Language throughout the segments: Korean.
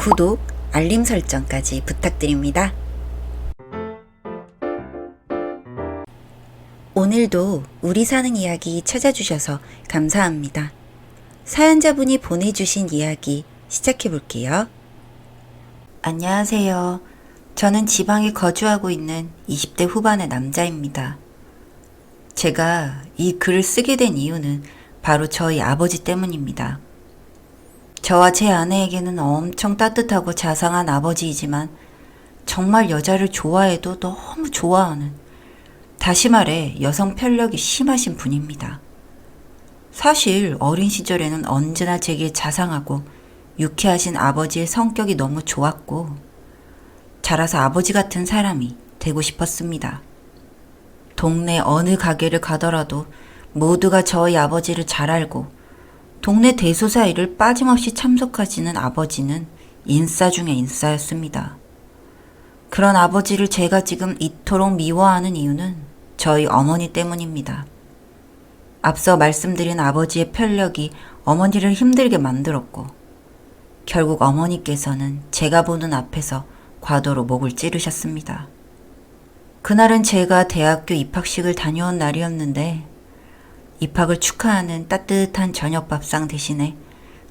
구독, 알림 설정까지 부탁드립니다. 오늘도 우리 사는 이야기 찾아주셔서 감사합니다. 사연자분이 보내주신 이야기 시작해볼게요. 안녕하세요. 저는 지방에 거주하고 있는 20대 후반의 남자입니다. 제가 이 글을 쓰게 된 이유는 바로 저희 아버지 때문입니다. 저와 제 아내에게는 엄청 따뜻하고 자상한 아버지이지만 정말 여자를 좋아해도 너무 좋아하는, 다시 말해 여성 편력이 심하신 분입니다. 사실 어린 시절에는 언제나 제게 자상하고 유쾌하신 아버지의 성격이 너무 좋았고 자라서 아버지 같은 사람이 되고 싶었습니다. 동네 어느 가게를 가더라도 모두가 저희 아버지를 잘 알고 동네 대소사일을 빠짐없이 참석하시는 아버지는 인싸 중에 인싸였습니다. 그런 아버지를 제가 지금 이토록 미워하는 이유는 저희 어머니 때문입니다. 앞서 말씀드린 아버지의 편력이 어머니를 힘들게 만들었고 결국 어머니께서는 제가 보는 앞에서 과도로 목을 찌르셨습니다. 그날은 제가 대학교 입학식을 다녀온 날이었는데 입학을 축하하는 따뜻한 저녁 밥상 대신에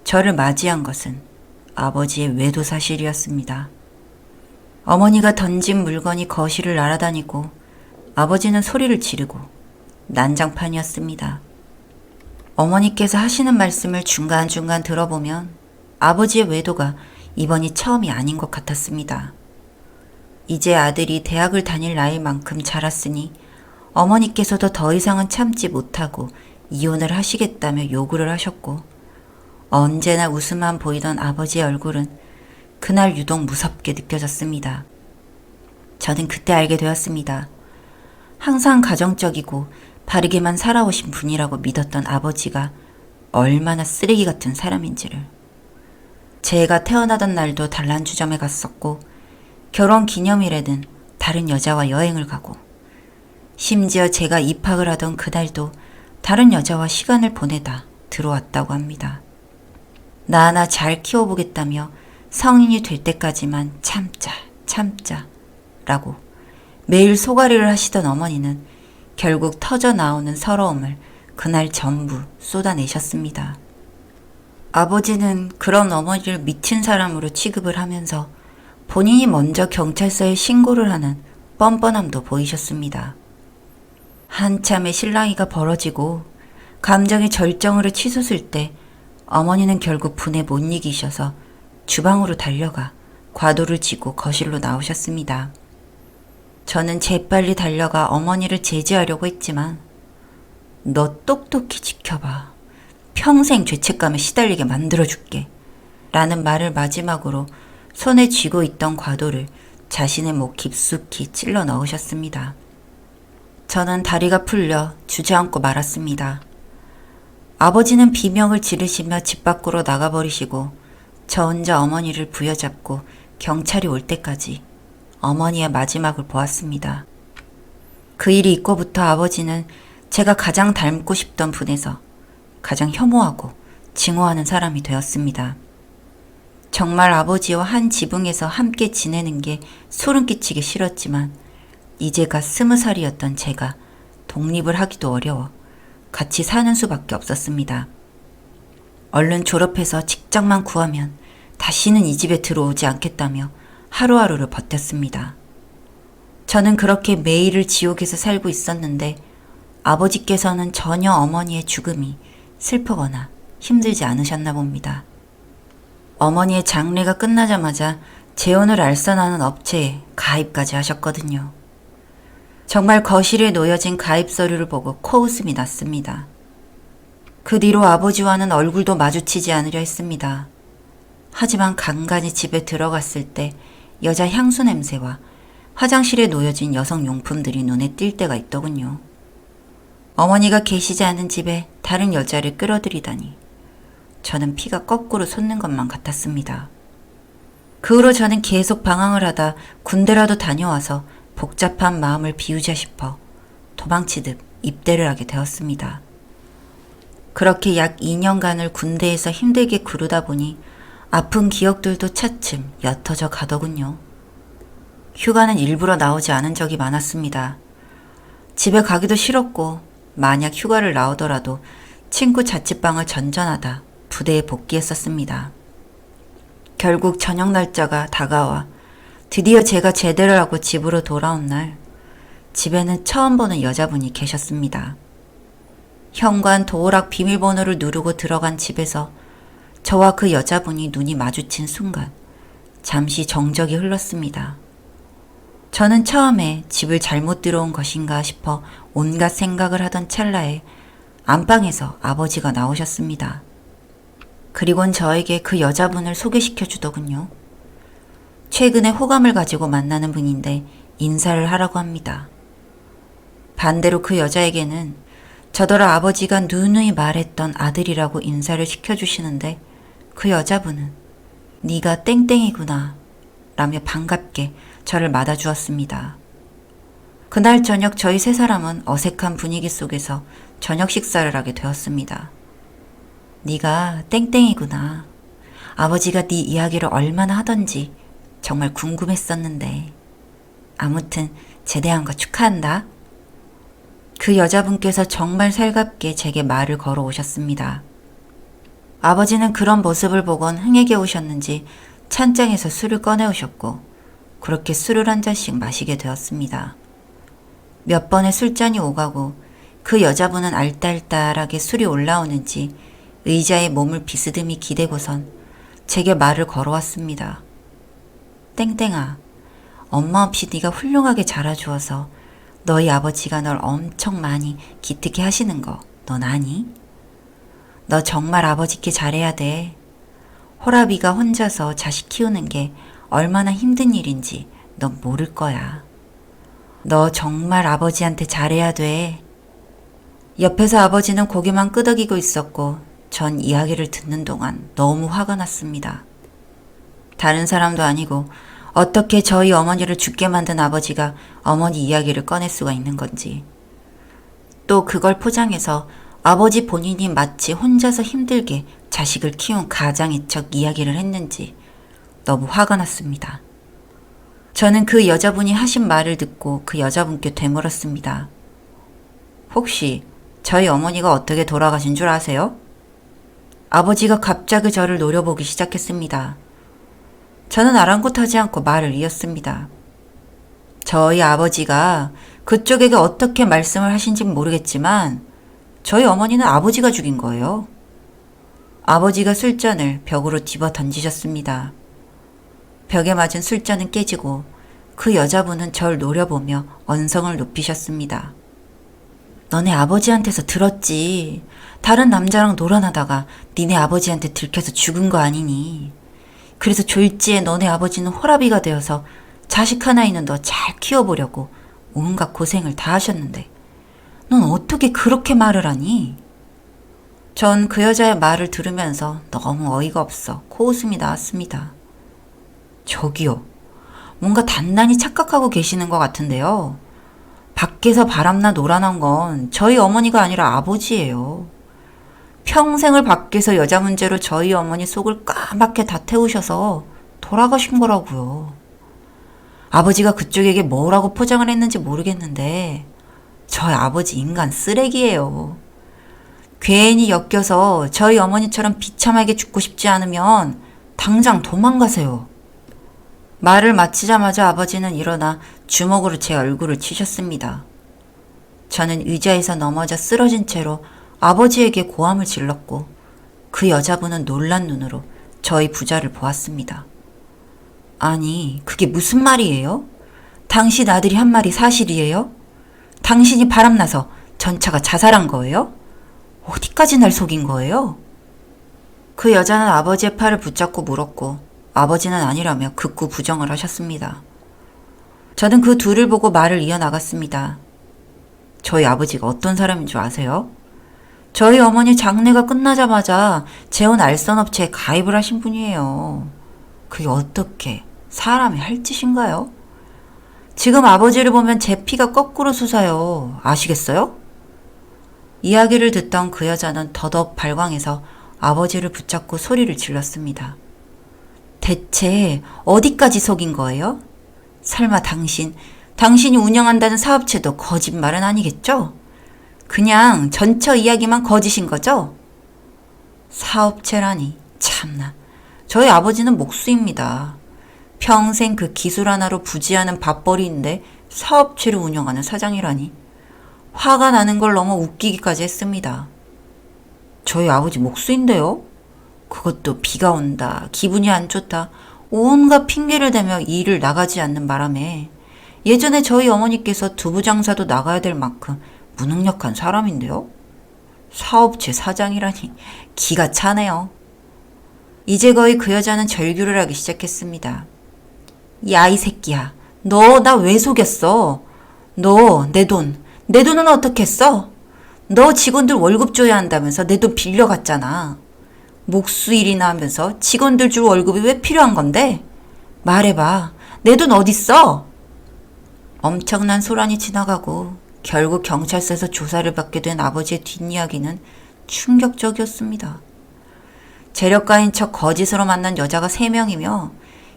저를 맞이한 것은 아버지의 외도 사실이었습니다. 어머니가 던진 물건이 거실을 날아다니고 아버지는 소리를 지르고 난장판이었습니다. 어머니께서 하시는 말씀을 중간중간 들어보면 아버지의 외도가 이번이 처음이 아닌 것 같았습니다. 이제 아들이 대학을 다닐 나이만큼 자랐으니 어머니께서도 더 이상은 참지 못하고 이혼을 하시겠다며 요구를 하셨고 언제나 웃음만 보이던 아버지의 얼굴은 그날 유독 무섭게 느껴졌습니다. 저는 그때 알게 되었습니다. 항상 가정적이고 바르게만 살아오신 분이라고 믿었던 아버지가 얼마나 쓰레기 같은 사람인지를. 제가 태어나던 날도 단란주점에 갔었고 결혼 기념일에는 다른 여자와 여행을 가고 심지어 제가 입학을 하던 그날도 다른 여자와 시간을 보내다 들어왔다고 합니다. 나 하나 잘 키워보겠다며 성인이 될 때까지만 참자 라고 매일 소가리를 하시던 어머니는 결국 터져 나오는 서러움을 그날 전부 쏟아내셨습니다. 아버지는 그런 어머니를 미친 사람으로 취급을 하면서 본인이 먼저 경찰서에 신고를 하는 뻔뻔함도 보이셨습니다. 한참의 실랑이가 벌어지고 감정의 절정으로 치솟을 때 어머니는 결국 분에 못 이기셔서 주방으로 달려가 과도를 지고 거실로 나오셨습니다. 저는 재빨리 달려가 어머니를 제지하려고 했지만 너 똑똑히 지켜봐. 평생 죄책감에 시달리게 만들어줄게. 라는 말을 마지막으로 손에 쥐고 있던 과도를 자신의 목 깊숙이 찔러 넣으셨습니다. 저는 다리가 풀려 주저앉고 말았습니다. 아버지는 비명을 지르시며 집 밖으로 나가버리시고 저 혼자 어머니를 부여잡고 경찰이 올 때까지 어머니의 마지막을 보았습니다. 그 일이 있고부터 아버지는 제가 가장 닮고 싶던 분에서 가장 혐오하고 증오하는 사람이 되었습니다. 정말 아버지와 한 지붕에서 함께 지내는 게 소름 끼치기 싫었지만 이제가 20살이었던 제가 독립을 하기도 어려워 같이 사는 수밖에 없었습니다. 얼른 졸업해서 직장만 구하면 다시는 이 집에 들어오지 않겠다며 하루하루를 버텼습니다. 저는 그렇게 매일을 지옥에서 살고 있었는데 아버지께서는 전혀 어머니의 죽음이 슬프거나 힘들지 않으셨나 봅니다. 어머니의 장례가 끝나자마자 재혼을 알선하는 업체에 가입까지 하셨거든요. 정말 거실에 놓여진 가입 서류를 보고 코웃음이 났습니다. 그 뒤로 아버지와는 얼굴도 마주치지 않으려 했습니다. 하지만 간간히 집에 들어갔을 때 여자 향수 냄새와 화장실에 놓여진 여성 용품들이 눈에 띌 때가 있더군요. 어머니가 계시지 않은 집에 다른 여자를 끌어들이다니 저는 피가 거꾸로 솟는 것만 같았습니다. 그 후로 저는 계속 방황을 하다 군대라도 다녀와서 복잡한 마음을 비우자 싶어 도망치듯 입대를 하게 되었습니다. 그렇게 약 2년간을 군대에서 힘들게 구르다 보니 아픈 기억들도 차츰 옅어져 가더군요. 휴가는 일부러 나오지 않은 적이 많았습니다. 집에 가기도 싫었고 만약 휴가를 나오더라도 친구 자취방을 전전하다 부대에 복귀했었습니다. 결국 저녁 날짜가 다가와 드디어 제가 제대를 하고 집으로 돌아온 날 집에는 처음 보는 여자분이 계셨습니다. 현관 도어락 비밀번호를 누르고 들어간 집에서 저와 그 여자분이 눈이 마주친 순간 잠시 정적이 흘렀습니다. 저는 처음에 집을 잘못 들어온 것인가 싶어 온갖 생각을 하던 찰나에 안방에서 아버지가 나오셨습니다. 그리곤 저에게 그 여자분을 소개시켜 주더군요. 최근에 호감을 가지고 만나는 분인데 인사를 하라고 합니다. 반대로 그 여자에게는 저더러 아버지가 누누이 말했던 아들이라고 인사를 시켜주시는데 그 여자분은 네가 땡땡이구나 라며 반갑게 저를 맞아주었습니다. 그날 저녁 저희 세 사람은 어색한 분위기 속에서 저녁 식사를 하게 되었습니다. 네가 땡땡이구나. 아버지가 네 이야기를 얼마나 하던지 정말 궁금했었는데 아무튼 제대한 거 축하한다. 그 여자분께서 정말 살갑게 제게 말을 걸어오셨습니다. 아버지는 그런 모습을 보곤 흥에 겨우셨는지 찬장에서 술을 꺼내오셨고 그렇게 술을 한 잔씩 마시게 되었습니다. 몇 번의 술잔이 오가고 그 여자분은 알딸딸하게 술이 올라오는지 의자에 몸을 비스듬히 기대고선 제게 말을 걸어왔습니다. 땡땡아, 엄마 없이 네가 훌륭하게 자라주어서 너희 아버지가 널 엄청 많이 기특해 하시는 거 넌 아니? 너 정말 아버지께 잘해야 돼. 호라비가 혼자서 자식 키우는 게 얼마나 힘든 일인지 넌 모를 거야. 너 정말 아버지한테 잘해야 돼. 옆에서 아버지는 고개만 끄덕이고 있었고 전 이야기를 듣는 동안 너무 화가 났습니다. 다른 사람도 아니고 어떻게 저희 어머니를 죽게 만든 아버지가 어머니 이야기를 꺼낼 수가 있는 건지. 또 그걸 포장해서 아버지 본인이 마치 혼자서 힘들게 자식을 키운 가장의 척 이야기를 했는지 너무 화가 났습니다. 저는 그 여자분이 하신 말을 듣고 그 여자분께 되물었습니다. 혹시 저희 어머니가 어떻게 돌아가신 줄 아세요? 아버지가 갑자기 저를 노려보기 시작했습니다. 저는 아랑곳하지 않고 말을 이었습니다. 저희 아버지가 그쪽에게 어떻게 말씀을 하신지 모르겠지만 저희 어머니는 아버지가 죽인 거예요. 아버지가 술잔을 벽으로 집어 던지셨습니다. 벽에 맞은 술잔은 깨지고 그 여자분은 절 노려보며 언성을 높이셨습니다. 너네 아버지한테서 들었지. 다른 남자랑 놀아나다가 니네 아버지한테 들켜서 죽은 거 아니니. 그래서 졸지에 너네 아버지는 호라비가 되어서 자식 하나 있는 너 잘 키워보려고 온갖 고생을 다 하셨는데 넌 어떻게 그렇게 말을 하니? 전 그 여자의 말을 들으면서 너무 어이가 없어 코웃음이 나왔습니다. 저기요. 뭔가 단단히 착각하고 계시는 것 같은데요. 밖에서 바람나 놀아난 건 저희 어머니가 아니라 아버지예요. 평생을 밖에서 여자 문제로 저희 어머니 속을 까맣게 다 태우셔서 돌아가신 거라고요. 아버지가 그쪽에게 뭐라고 포장을 했는지 모르겠는데 저희 아버지 인간 쓰레기예요. 괜히 엮여서 저희 어머니처럼 비참하게 죽고 싶지 않으면 당장 도망가세요. 말을 마치자마자 아버지는 일어나 주먹으로 제 얼굴을 치셨습니다. 저는 의자에서 넘어져 쓰러진 채로 아버지에게 고함을 질렀고 그 여자분은 놀란 눈으로 저희 부자를 보았습니다. 아니, 그게 무슨 말이에요? 당신 아들이 한 말이 사실이에요? 당신이 바람나서 전차가 자살한 거예요? 어디까지 날 속인 거예요? 그 여자는 아버지의 팔을 붙잡고 물었고 아버지는 아니라며 극구 부정을 하셨습니다. 저는 그 둘을 보고 말을 이어나갔습니다. 저희 아버지가 어떤 사람인 줄 아세요? 저희 어머니 장례가 끝나자마자 재혼 알선업체에 가입을 하신 분이에요. 그게 어떻게 사람이 할 짓인가요? 지금 아버지를 보면 제 피가 거꾸로 솟아요. 아시겠어요? 이야기를 듣던 그 여자는 더더욱 발광해서 아버지를 붙잡고 소리를 질렀습니다. 대체 어디까지 속인 거예요? 설마 당신이 운영한다는 사업체도 거짓말은 아니겠죠? 그냥 전처 이야기만 거짓인 거죠? 사업체라니, 참나. 저희 아버지는 목수입니다. 평생 그 기술 하나로 부지하는 밥벌이인데 사업체를 운영하는 사장이라니. 화가 나는 걸 넘어 웃기기까지 했습니다. 저희 아버지 목수인데요? 그것도 비가 온다, 기분이 안 좋다, 온갖 핑계를 대며 일을 나가지 않는 바람에 예전에 저희 어머니께서 두부 장사도 나가야 될 만큼 무능력한 사람인데요? 사업체 사장이라니 기가 차네요. 이제 거의 그 여자는 절규를 하기 시작했습니다. 야, 이 새끼야. 너 나 왜 속였어? 너 내 돈은 어떻게 써? 너 직원들 월급 줘야 한다면서 내 돈 빌려갔잖아. 목수 일이나 하면서 직원들 줄 월급이 왜 필요한 건데? 말해봐. 내 돈 어딨어? 엄청난 소란이 지나가고 결국 경찰서에서 조사를 받게 된 아버지의 뒷이야기는 충격적이었습니다. 재력가인 척 거짓으로 만난 여자가 3명이며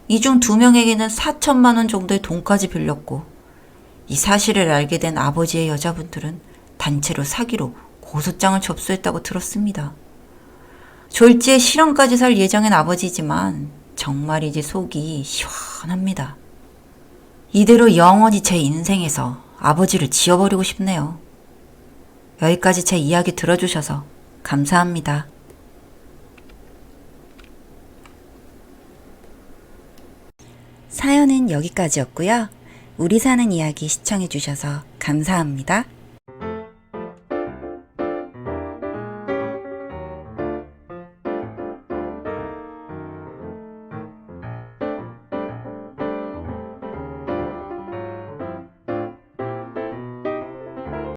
이 중 2명에게는 4천만 원 정도의 돈까지 빌렸고, 이 사실을 알게 된 아버지의 여자분들은 단체로 사기로 고소장을 접수했다고 들었습니다. 졸지에 실형까지 살 예정인 아버지지만 정말이지 속이 시원합니다. 이대로 영원히 제 인생에서 아버지를 지워버리고 싶네요. 여기까지 제 이야기 들어주셔서 감사합니다. 사연은 여기까지였고요. 우리 사는 이야기 시청해주셔서 감사합니다.